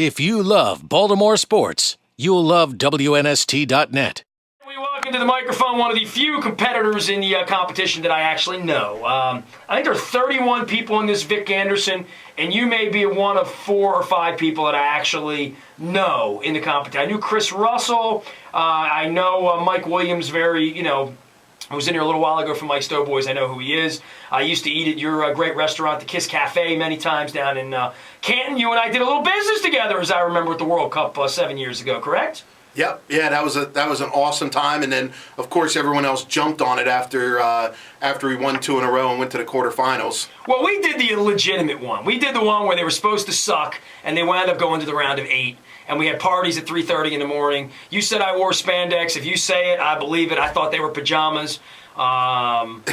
If you love Baltimore sports, you'll love Wnst.net. We walk into the microphone, one of the few competitors in the competition that I actually know. I think there are 31 people in this Vic Ganderson, and you may be one of 4 or 5 people that I actually know in the competition. I knew Chris Russell. I know Mike Williams I was in here a little while ago for Mike's Doughboys. I know who he is. I used to eat at your great restaurant, the Kiss Cafe, many times down in Canton. You and I did a little business together, as I remember, at the World Cup 7 years ago, correct? Yep. Yeah, that was an awesome time, and then of course everyone else jumped on it after we won 2 in a row and went to the quarterfinals. Well, we did the legitimate one. We did the one where they were supposed to suck, and they wound up going to the round of 8. And we had parties at 3:30 in the morning. You said I wore spandex. If you say it, I believe it. I thought they were pajamas. But, I'm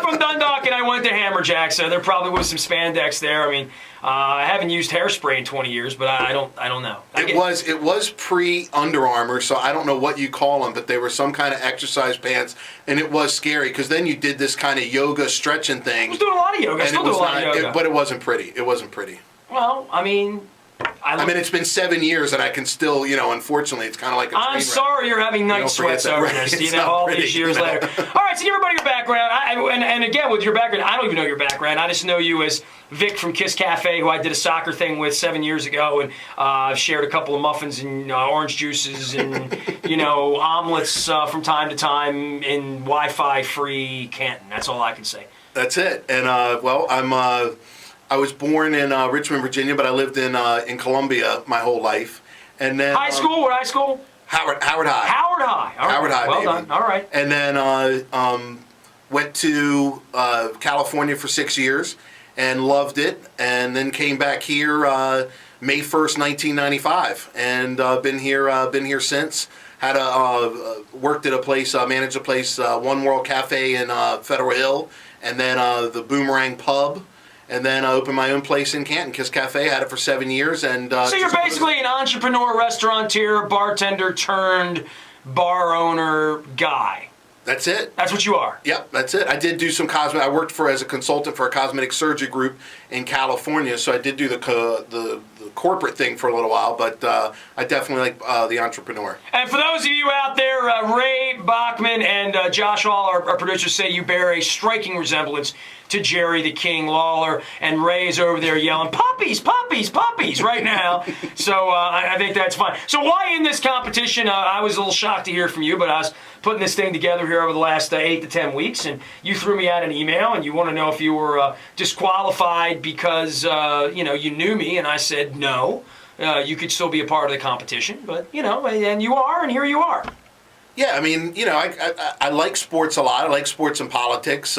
from Dundalk, and I went to Hammerjack, so there probably was some spandex there. I mean, I haven't used hairspray in 20 years, but I don't know. It was pre-Under Armour, so I don't know what you call them, but they were some kind of exercise pants, and it was scary because then you did this kind of yoga stretching thing. I was doing a lot of yoga. I still do a lot of yoga. But it wasn't pretty. It wasn't pretty. Well, I mean, it's been 7 years, and I can still, unfortunately, it's kind of like a train I'm wreck. sorry you're having night sweats over this, all these years later. All right, so give everybody your background. And again, with your background, I don't even know your background. I just know you as Vic from Kiss Cafe, who I did a soccer thing with 7 years ago, and I've shared a couple of muffins and orange juices and, omelets from time to time in Wi-Fi free Canton. That's all I can say. That's it. And, I was born in Richmond, Virginia, but I lived in Columbia my whole life. And then high school? What high school? Howard High. Howard High. All right. Howard High. Well baby. done. All right. And then went to California for 6 years and loved it. And then came back here May 1st, 1995, and been here since. Had worked at a place, managed a place, One World Cafe in Federal Hill, and then the Boomerang Pub. And then I opened my own place in Canton, Kiss Cafe. Had it for 7 years. And so you're basically an entrepreneur, restaurateur, bartender turned bar owner guy. That's it. That's what you are. Yep, that's it. I did do some I worked as a consultant for a cosmetic surgery group in California, so I did do the corporate thing for a little while, but I definitely like the entrepreneur. And for those of you out there, Ray Bachman and Josh Hall, our producers, say you bear a striking resemblance to Jerry the King Lawler, and Ray's over there yelling, "Puppies, puppies, puppies," right now. So I think that's fine. So why in this competition? I was a little shocked to hear from you, but I was putting this thing together here over the last 8 to 10 weeks, and you threw me out an email, and you want to know if you were disqualified because you knew me, and I said no. You could still be a part of the competition, but and you are, and here you are. Yeah, I mean, I like sports a lot. I like sports and politics,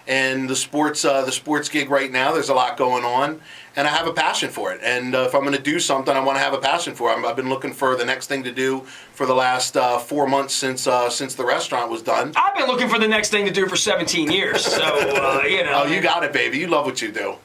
and the sports gig right now. There's a lot going on, and I have a passion for it. And if I'm going to do something, I want to have a passion for it. I've been looking for the next thing to do for the last 4 months since the restaurant was done. I've been looking for the next thing to do for 17 years. So Oh, you got it, baby. You love what you do.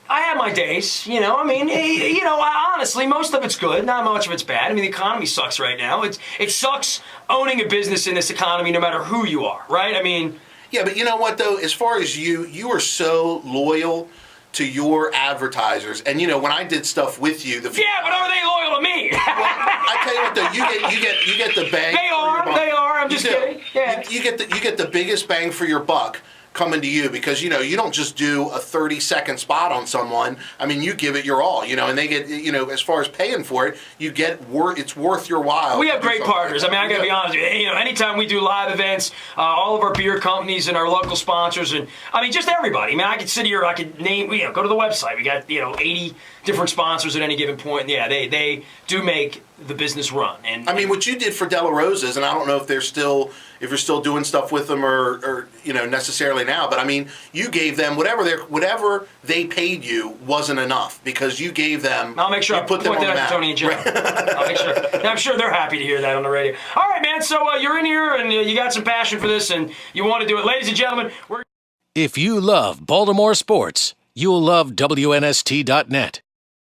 I have my days, honestly, most of it's good, not much of it's bad. I mean, the economy sucks right now. It sucks owning a business in this economy no matter who you are, right? I mean... Yeah, but you know what, though? As far as you are so loyal to your advertisers. And, when I did stuff with you... Yeah, but are they loyal to me? Well, I tell you what, though, you get the bang. They are. I'm just kidding. Yeah. You get the biggest bang for your buck coming to you because, you don't just do a 30-second spot on someone. I mean, you give it your all, and they get, as far as paying for it, it's worth your while. We have great partners. I mean, I got to be honest with you. Anytime we do live events, all of our beer companies and our local sponsors, and I mean, just everybody. I mean, I could sit here, I could name, go to the website. We got, 80 different sponsors at any given point. And yeah, they do make the business run. And I mean, what you did for Della Rosa's, and I don't know if you're still doing stuff with them or necessarily now, but I mean, you gave them whatever they paid you wasn't enough because you gave them. I'll make sure I put that out to Tony and Joe. I'll make sure. And I'm sure they're happy to hear that on the radio. All right, man. So you're in here and you got some passion for this and you want to do it, ladies and gentlemen. If you love Baltimore sports, you'll love Wnst.net.